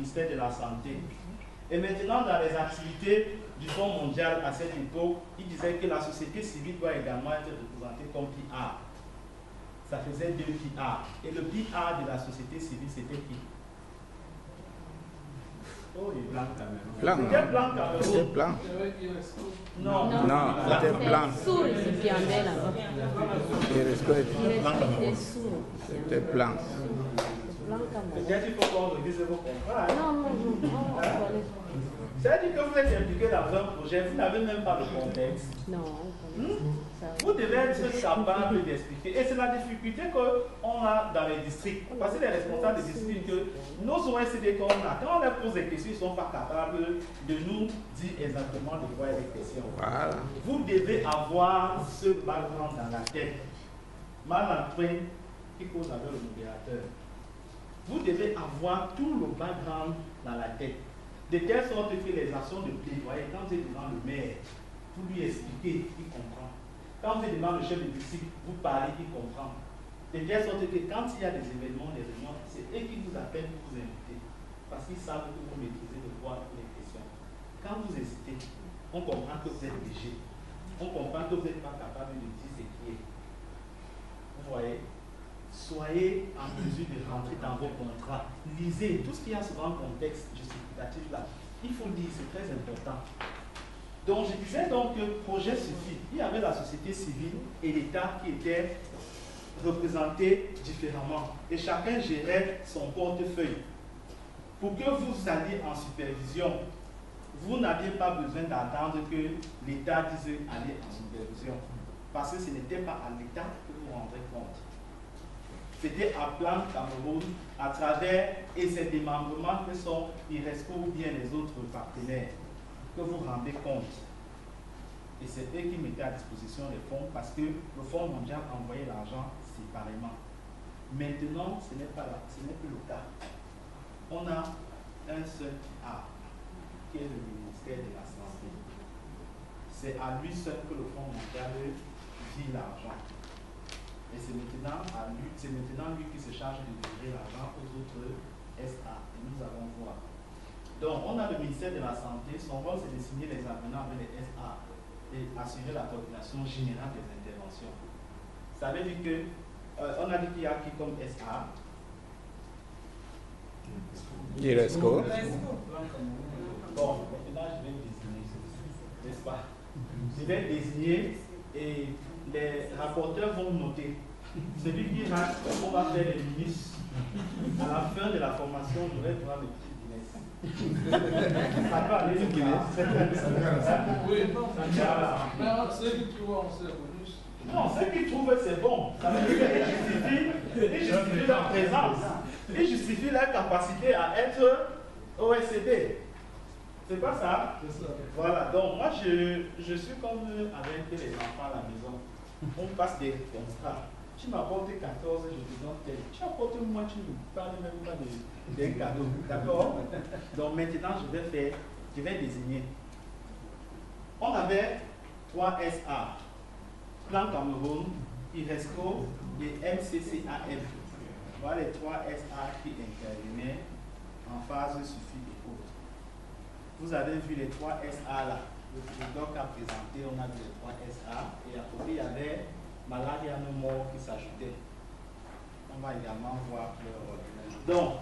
ministère de la Santé. Et maintenant, dans les activités du Fonds mondial à cette époque, il disait que la société civile doit également être représentée comme PR. Ça faisait 2 PR. Et le PR de la société civile, c'était qui? Oh, il est blanc quand même. C'était blanc quand même. C'était blanc. Non, C'était blanc. Sourd récipiendaire là-bas. C'était blanc. Peut-être il faut qu'on redise vos contrats. Non. C'est-à-dire que vous êtes impliqué dans un projet, vous n'avez même pas le contexte. Non. Vous devez être capable d'expliquer. Et c'est la difficulté qu'on a dans les districts. Parce que les responsables des districts, nos OSCD qu'on a, quand on leur pose des questions, ils ne sont pas capables de nous dire exactement de quoi est les questions. Voilà. Vous devez avoir ce background dans la tête. Mal en train, qui cause avec le modérateur. Vous devez avoir tout le background dans la tête. De telle sorte que les actions de plaidoyer, quand vous êtes devant le maire, vous lui expliquez, il comprend. Quand vous êtes devant le chef de district, vous parlez, il comprend. De telle sorte que quand il y a des événements, des réunions, c'est eux qui vous appellent pour vous inviter. Parce qu'ils savent que vous maîtrisez le droit et les questions. Quand vous hésitez, on comprend que vous êtes léger. On comprend que vous n'êtes pas capable de dire ce qui est. Vous voyez? Soyez en mesure de rentrer dans vos contrats. Lisez tout ce qu'il y a souvent en contexte justificatif là. Il faut le dire, c'est très important. Donc, je disais donc que projet suffit. Il y avait la société civile et l'État qui étaient représentés différemment. Et chacun gérait son portefeuille. Pour que vous alliez en supervision, vous n'aviez pas besoin d'attendre que l'État dise aller en supervision. Parce que ce n'était pas à l'État que vous rendrez compte. C'était à Plan Cameroun, à travers et ces démembrements que sont IRESCO ou bien les autres partenaires, que vous rendez compte. Et c'est eux qui mettaient à disposition les fonds parce que le Fonds mondial envoyait l'argent séparément. Maintenant, ce n'est plus le cas. On a un seul A, qui est le ministère de la Santé. C'est à lui seul que le Fonds mondial vit l'argent. Et c'est maintenant lui qui se charge de livrer l'argent aux autres SA. Et nous allons voir. Donc, on a le ministère de la Santé. Son rôle, c'est de signer les avenants avec les SA et assurer la coordination générale des interventions. Ça veut dire que, on a dit qu'il y a qui comme SA? IRESCO. Bon, maintenant, je vais désigner, n'est-ce pas? Je vais désigner et les rapporteurs vont noter. Celui qui rate, on va faire les ministres. À la fin de la formation, je vais voir le petit Guinness. Ça peut aller le Guinness. Oui, non, ceux qui trouvent, on sait bonus. Non, ceux qui trouvent, c'est bon. Ça veut dire qu'ils justifient leur présence. Ils justifient leur capacité à être OSCD. C'est pas ça? C'est ça. Voilà, donc moi je suis comme avec les enfants à la maison. On passe des contrats. Tu m'apportes 14, je te donne tel. Tu apportes moi, tu ne parles même pas d'un cadeau. D'accord? Donc maintenant, je vais désigner. On avait 3 SA. Plan Cameroun, IRESCO et MCCAF. Voilà les 3 SA qui intervenaient en phase suffit et autres. Vous avez vu les 3 SA là. Le doc a présenté, on a vu les 3 SA. Et à côté, il y avait Malaria No More qui s'ajoutait. On va également voir leur rôle. Donc,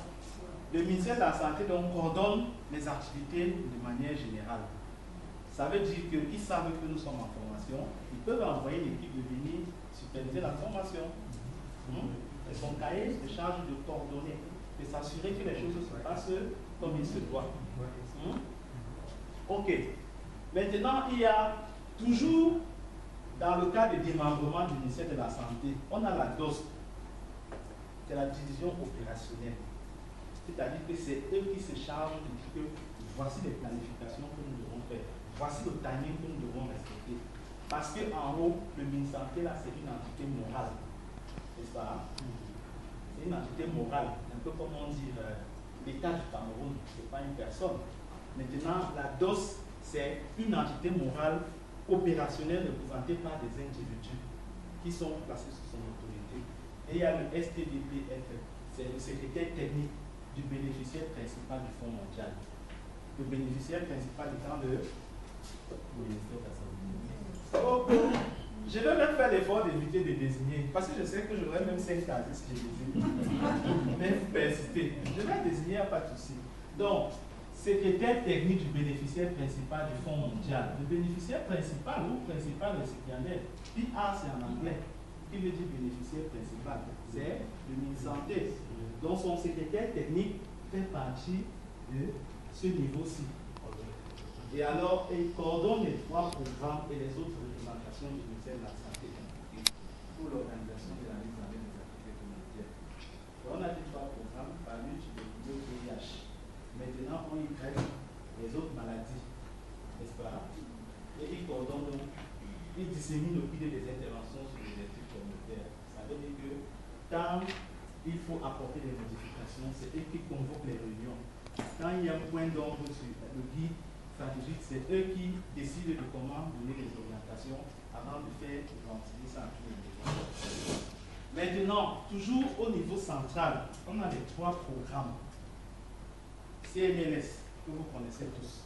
le ministère de la Santé coordonne les activités de manière générale. Ça veut dire qu'ils savent que nous sommes en formation. Ils peuvent envoyer l'équipe de venir superviser la formation. Et son cahier se charge de coordonner, de s'assurer que les choses se passent comme il se doit. Ok. Maintenant, il y a toujours, dans le cas de démembrement du ministère de la Santé, on a la DOS, c'est la division opérationnelle. C'est-à-dire que c'est eux qui se chargent de dire que voici les planifications que nous devons faire, voici le timing que nous devons respecter. Parce qu'en haut, le ministère de la Santé, là, c'est une entité morale. N'est-ce pas? C'est une entité morale, un peu comme on dit l'État du Cameroun, ce n'est pas une personne. Maintenant, la DOS, c'est une entité morale opérationnelle représentée par des individus qui sont placés sous son autorité. Et il y a le STDPF, c'est le secrétaire technique. du bénéficiaire principal du Fonds mondial. Le bénéficiaire principal étant le ministère de la Santé. Je vais même faire l'effort d'éviter de désigner, parce que je sais que j'aurais même 5 cases si je désigne. Mais vous persistez. Je vais désigner, il n'y a pas de souci. Donc, secrétaire technique du bénéficiaire principal du Fonds mondial. Le bénéficiaire principal ou principal récipiendaire, PR c'est en anglais, qui veut dire bénéficiaire principal, c'est le ministère Santé. Donc, son secrétaire technique fait partie de ce niveau-ci. Et alors, il coordonne les 3 programmes et les autres représentations du ministère de la Santé pour l'organisation de la mise en œuvre des activités communautaires. On a dit 3 programmes, parmi le VIH. Maintenant, on y traite les autres maladies, n'est-ce pas? Et il coordonne donc, il dissémine au pied des interventions sur les activités communautaires. Ça veut dire que quand il faut apporter des modifications, c'est eux qui convoquent les réunions. Quand il y a un point d'ordre sur le guide stratégique, c'est eux qui décident de comment donner les orientations avant de faire ventiler ça à tous les niveaux. Maintenant, toujours au niveau central, on a les 3 programmes. CNLS, que vous connaissez tous.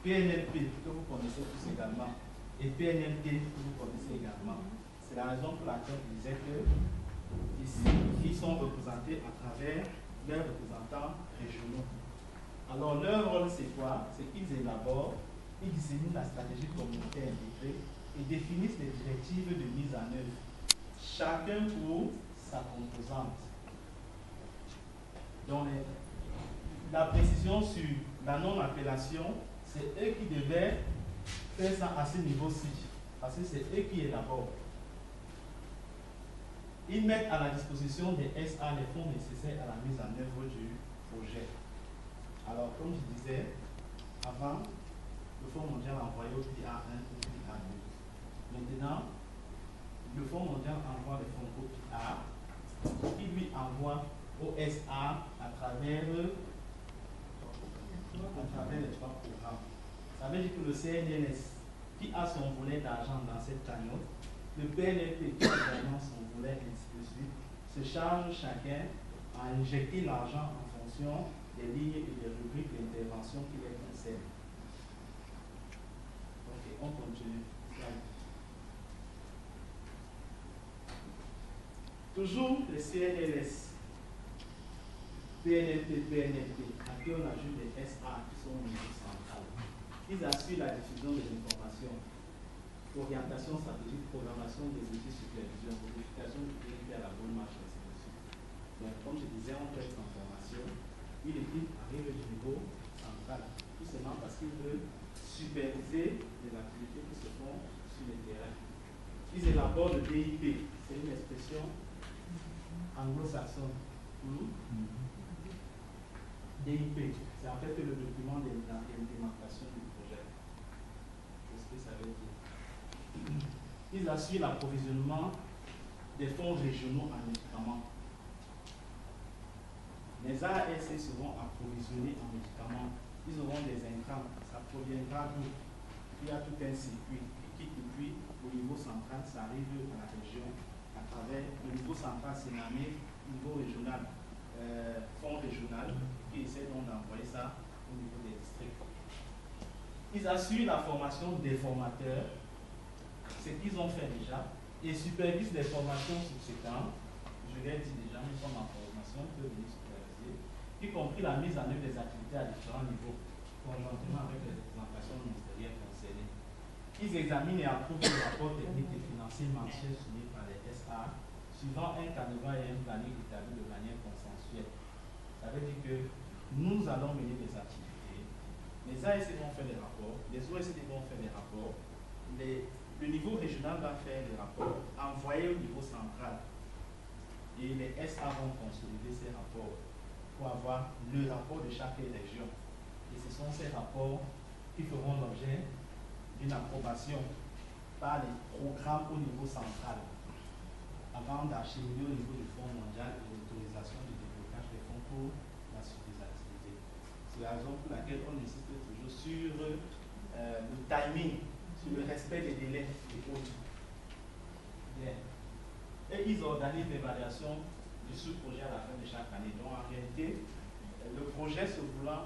PNLP, que vous connaissez tous également. Et PNLT, que vous connaissez également. C'est la raison pour laquelle je disais que ici, ils sont représentés à travers leurs représentants régionaux. Alors, leur rôle, c'est quoi? C'est qu'ils élaborent, ils disséminent la stratégie communautaire intégrée et définissent les directives de mise en œuvre, chacun pour sa composante. Donc, la précision sur la non-appellation, c'est eux qui devaient faire ça à ce niveau-ci, parce que c'est eux qui élaborent. Ils mettent à la disposition des SA les fonds nécessaires à la mise en œuvre du projet. Alors, comme je disais, avant, le Fonds mondial a envoyé au PA1 ou PA2. Maintenant, le Fonds mondial envoie les fonds au PA, qui lui envoie au SA à travers les 3 programmes. Ça veut dire que le CNLS, qui a son volet d'argent dans cette cagnotte, le PNLP, qui a également son volet, ainsi de suite, se charge chacun à injecter l'argent en fonction des lignes et des rubriques d'intervention qui les concernent. Ok, on continue. Toujours les CNLS, PNLP, PNLP, à qui on ajoute les SA qui sont au niveau central. Ils assurent la diffusion des informations, orientation stratégique, programmation des outils, supervision, modification du PNLP à la bonne marche, ainsi de suite. Donc, comme je disais, on traite l'information. Une équipe arrive du niveau central, tout simplement parce qu'il veut superviser les activités qui se font sur le terrain. Ils élaborent le DIP, c'est une expression anglo-saxonne. DIP, c'est en fait le document d'implémentation du projet. C'est ce que ça veut dire. Ils assurent l'approvisionnement des fonds régionaux en médicaments. Les ARC seront approvisionnés en médicaments. Ils auront des intrants. Ça proviendra d'où? Il y a tout un circuit qui, depuis au niveau central, ça arrive à la région à travers le niveau central, c'est nommé niveau régional, fonds régional, qui essaie donc d'envoyer ça au niveau des districts. Ils assurent la formation des formateurs, ce qu'ils ont fait déjà, et supervisent les formations subséquentes. Je l'ai dit déjà, nous sommes en formation, ils peuvent venir superviser, y compris la mise en œuvre des activités à différents niveaux, conjointement avec les représentations ministérielles concernées. Ils examinent et approuvent les rapports techniques et financiers mensuels soumis par les SA, suivant un canevas et un planning établi de manière consensuelle. Ça veut dire que nous allons mener des activités, les ASC vont faire des rapports, les OSD vont faire des rapports, le niveau régional va faire des rapports, envoyés au niveau central. Et les SA vont consolider ces rapports pour avoir le rapport de chaque région. Et ce sont ces rapports qui feront l'objet d'une approbation par les programmes au niveau central, avant d'acheminer au niveau du Fonds mondial et l'autorisation du déblocage des fonds pour la suite des activités. C'est la raison pour laquelle on insiste toujours sur le timing, sur le respect des délais et autres. Bien. Et ils organisent l'évaluation du sous-projet à la fin de chaque année. Donc en réalité, Le projet se voulant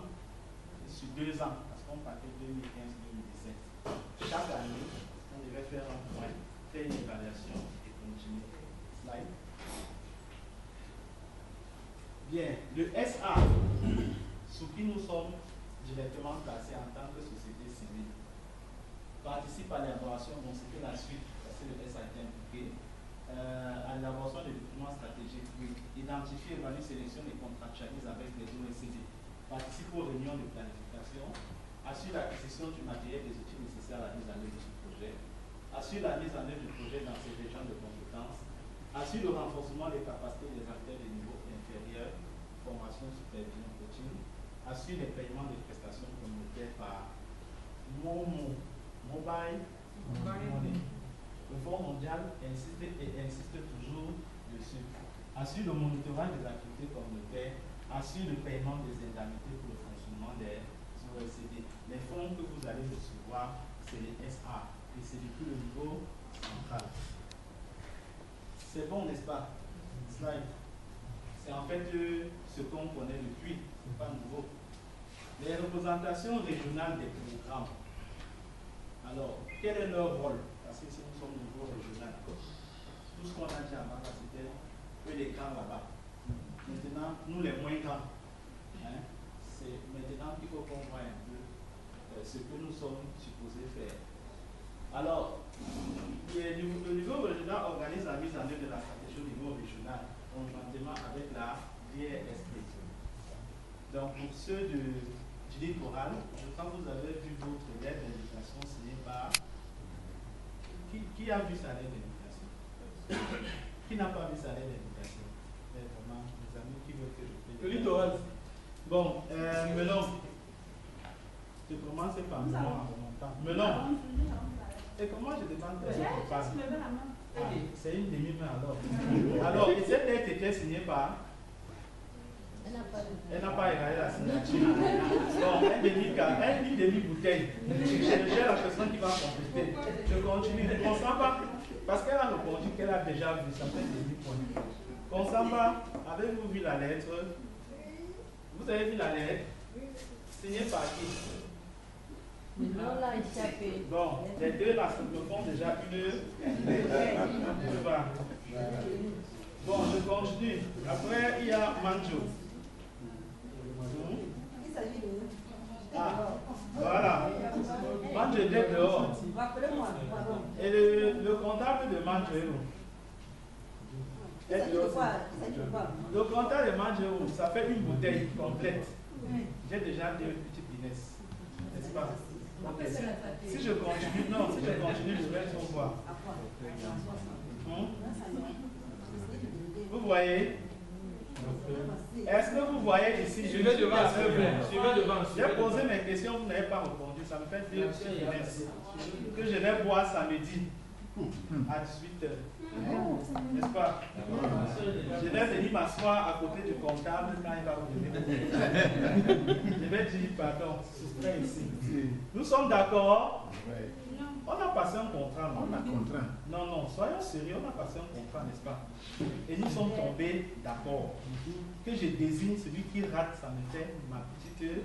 sur 2 ans, parce qu'on partait 2015-2017. Chaque année, on devait faire un point, faire une évaluation et continuer. Slide. Bien, le SA, sous qui nous sommes directement placés en tant que société civile, participe à l'élaboration, donc c'était la suite, parce que le SA a été impliqué, à l'élaboration des documents stratégiques, identifie, évalue, sélectionne et contractualise avec les OECD, participe aux réunions de planification, assure l'acquisition du matériel des outils nécessaires à la mise en œuvre de ce projet, assure la mise en œuvre du projet dans ses régions de compétences, assure le renforcement des capacités des acteurs des niveaux inférieurs, formation, supervision, coaching, assure les paiements des prestations communautaires par Mobile Money. Le Fonds mondial insiste toujours dessus. Assure le monitorage des activités communautaires, assure le paiement des indemnités pour le fonctionnement des OECD. Les fonds que vous allez recevoir, c'est les SA et c'est depuis le niveau central. C'est bon, n'est-ce pas? Slide. C'est en fait ce qu'on connaît depuis, ce n'est pas nouveau. Les représentations régionales des programmes. Alors, quel est leur rôle? Parce que si nous sommes au niveau régional, tout ce qu'on a dit avant, c'était eux les grands là-bas. Maintenant, nous les moins grands. Hein? C'est maintenant qu'il faut qu'on voit un peu ce que nous sommes supposés faire. Alors, le niveau régional organise la mise en œuvre de la stratégie au niveau régional, conjointement avec la DRSP. Donc, pour ceux du littoral, quand vous avez vu votre lettre d'invitation signée par... Qui a vu sa lettre d'invitation? Qui n'a pas vu sa lettre d'invitation? Vraiment, mes amis, qui veulent que je fasse? Le littoral. Bon, Melon. Je commence par Melon en remontant. Melon. Et comment je demande personne qui parle? C'est une demi-main alors. Alors, et cette lettre était signée par? Elle n'a pas égalé la signature. Bon, une demi-bouteille. J'ai la personne qui va compléter. Je continue. Consamba, parce qu'elle a répondu qu'elle a déjà vu, ça fait demi-points. Consamba, avez-vous vu la lettre? Vous avez vu la lettre? Signée par qui? Non, là, échappé. Bon, les deux là me font déjà une. Bon, je continue. Après, il y a Manjo. Ah, voilà. Manjo était dehors. Et le comptable de Manjo est où? Le comptable de Manjo, ça fait une bouteille complète. J'ai déjà deux petites Guinness. N'est-ce pas? Okay. Si je continue, non, si je continue, je vais tout voir. Vous voyez? Est-ce que vous voyez ici? Je vais devant. J'ai posé mes questions, vous n'avez pas répondu. Ça me fait deux Guinness que je vais boire samedi à 18h. N'est-ce pas? Je vais venir m'asseoir à côté du comptable quand il va vous donner. Je vais dire pardon, soustrait ici. Nous sommes d'accord? On a passé un contrat, non? Non, non, soyons sérieux, on a passé un contrat, n'est-ce pas? Et nous sommes tombés d'accord que je désigne celui qui rate, ça me fait ma petite.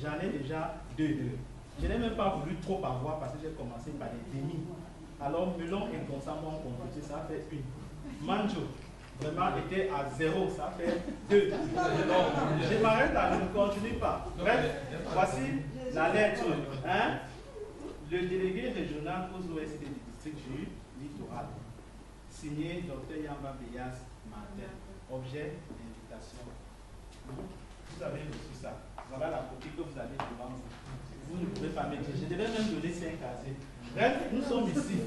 J'en ai déjà deux. Je n'ai même pas voulu trop avoir parce que j'ai commencé par les demi. Alors, Melon et Consamba ont complété, ça fait une. Manjo, vraiment, était à 0, ça fait 2. Donc, je m'arrête là, je ne continue pas. Bref, voici la lettre. Hein? Le délégué régional aux OST du district du littoral, signé Dr Yamba Beyaz Martin. Objet d'invitation. Vous avez reçu ça. Voilà la copie que vous avez devant vous. Vous ne pouvez pas mettre. Je devais même donner 5 casiers. Bref, nous sommes ici.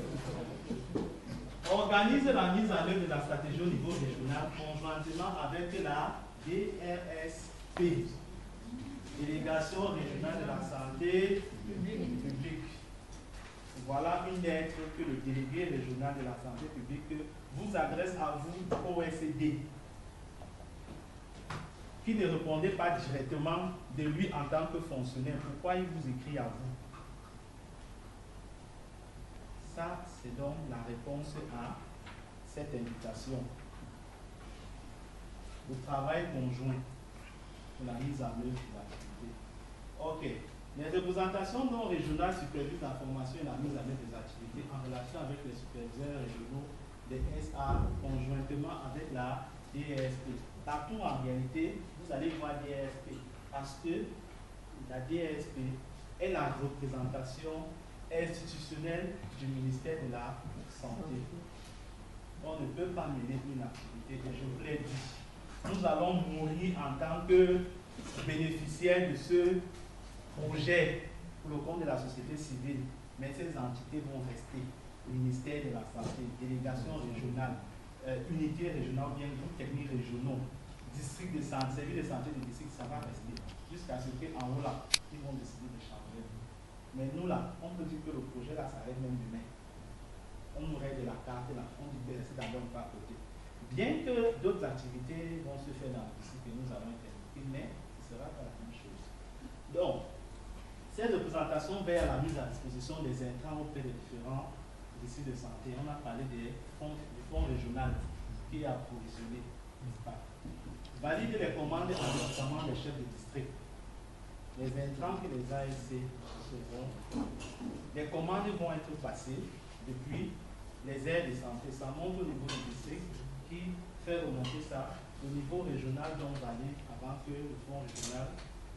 On organise la mise en œuvre de la stratégie au niveau régional conjointement avec la DRSP, Délégation régionale de la santé publique. Voilà une lettre que le délégué régional de la santé publique vous adresse à vous, OECD, qui ne répondait pas directement de lui en tant que fonctionnaire. Pourquoi il vous écrit à vous? Ça, c'est donc la réponse à cette invitation. Le travail conjoint. pour la mise en œuvre de l'activité. Ok. Les représentations non régionales supervisent la formation et la mise en œuvre des activités en relation avec les superviseurs régionaux des SA conjointement avec la DSP. Partout en réalité, vous allez voir DSP parce que la DSP est la représentation institutionnelle du ministère de la Santé. On ne peut pas mener une activité, et je vous l'ai dit. Nous allons mourir en tant que bénéficiaires de ce projet pour le compte de la société civile, mais ces entités vont rester. Ministère de la Santé, délégation régionale, unité régionale, bien groupes techniques régionaux, district de santé, service de santé de district, ça va rester. Jusqu'à ce qu'en haut là, ils vont décider de changer. Mais nous là, on peut dire que le projet là s'arrête même demain. On aurait de la carte là, on dit que c'est d'abord pas à côté. Bien que d'autres activités vont se faire dans le district que nous allons intervenir, mais ce ne sera pas la même chose. Donc, cette représentation vers la mise à disposition des intrants auprès des différents districts de santé. On a parlé du fonds régional qui a provisionné. Valide les commandes en notamment des chefs de district. Les intrants que les ASC recevront, les commandes vont être passées depuis les aires de santé. Ça monte au niveau du district qui fait remonter ça au niveau régional donc valide avant que le fonds régional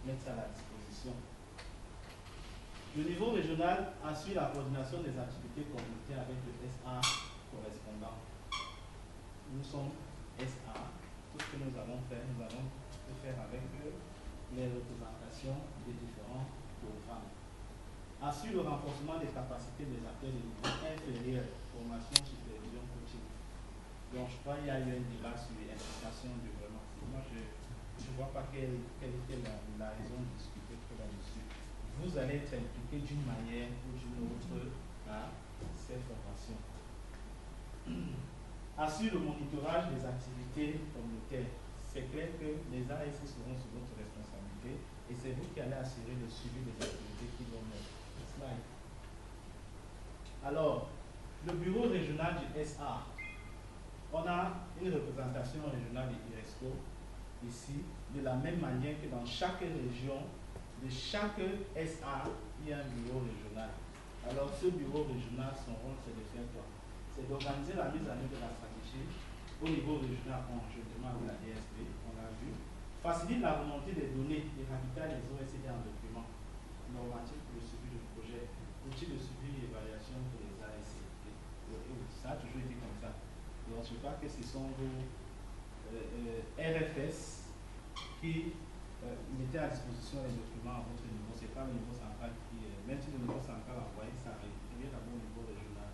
mette ça à la disposition. Le niveau régional assure la coordination des activités communautaires avec le SA correspondant. Nous sommes SA. Tout ce que nous allons faire, nous allons le faire avec les représentations des différents programmes. Assure le renforcement des capacités des acteurs de niveau inférieur, formation, supervision, coaching. Donc, je crois qu'il y a eu un débat sur l'implication du gouvernement. Moi, je ne vois pas quelle était la raison de discuter là-dessus. Vous allez être impliqué d'une manière ou d'une autre à ces formations. Assure le monitorage des activités communautaires. C'est clair que les ASC seront sous votre responsabilité et c'est vous qui allez assurer le suivi des activités qui vont mettre. Slide. Alors, le bureau régional du SA, on a une représentation régionale de l'UNESCO ici, de la même manière que dans chaque région, de chaque SA, il y a un bureau régional. Alors, ce bureau régional, son rôle, c'est de faire quoi? C'est d'organiser la mise en œuvre de la stratégie au niveau régional en conjointement avec la DSP, on l'a vu. Facilite la remontée des données et ravitaille les OSCD en documents normatifs pour le suivi du projet, outil de suivi et évaluation pour les ASC. Ça a toujours été comme ça. Donc, je crois que ce sont vos RFS qui mettez à disposition les documents à votre niveau. Ce n'est pas le niveau central qui, même si le niveau central a envoyé, ça arrive. Il vient d'abord au niveau régional.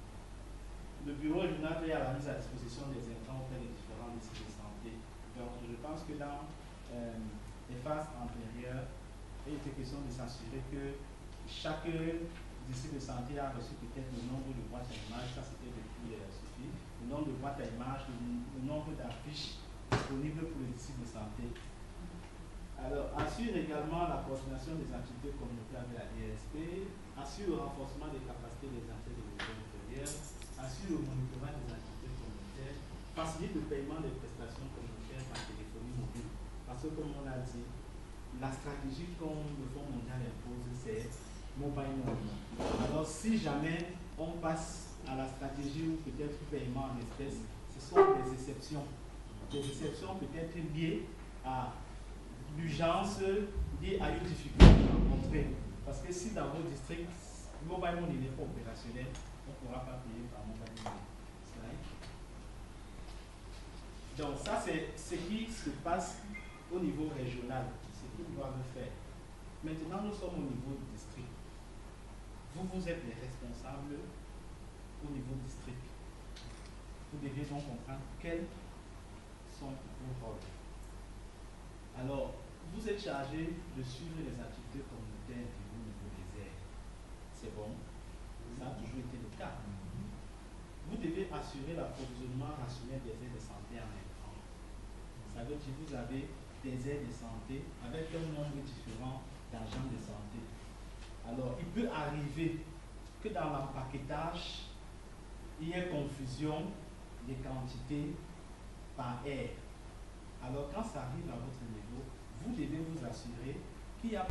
Le bureau régional est à la mise à disposition des intrants auprès des différents districts de santé. Donc, je pense que dans les phases antérieures, il était question de s'assurer que chaque district de santé a reçu peut-être le nombre de boîtes à images, ça c'était depuis Sophie, le nombre de boîtes à images, le nombre d'affiches disponibles pour les districts de santé. Alors, assure également la coordination des activités communautaires de la DSP, assure le renforcement des capacités des acteurs de niveau inférieur, assure le monitorat des activités communautaires, facilite le paiement des prestations communautaires par téléphonie mobile. Parce que, comme on l'a dit, la stratégie comme le Fonds mondial impose, c'est mobile money. Alors, si jamais on passe à la stratégie ou peut-être paiement en espèces, ce sont des exceptions. Des exceptions peut-être liées à l'urgence, liées à une difficulté rencontrée. Parce que si dans vos districts, mobile money n'est pas opérationnel, on ne pourra pas payer par mobile money. Donc ça, c'est ce qui se passe au niveau régional, ce qu'ils doivent faire. Maintenant, nous sommes au niveau du district. Vous êtes les responsables au niveau district. Vous devez donc comprendre quels sont vos rôles. Alors, vous êtes chargé de suivre les activités communautaires au niveau des aires. C'est bon? Ça a toujours été le cas. Vous devez assurer l'approvisionnement rationnel des aires de santé en intrants. Ça veut dire que vous avez des aires de santé avec un nombre différent d'agents de santé. Alors, il peut arriver que dans l'empaquetage, il y ait confusion des quantités par aire. Alors, quand ça arrive à votre niveau, vous devez vous assurer qu'il y a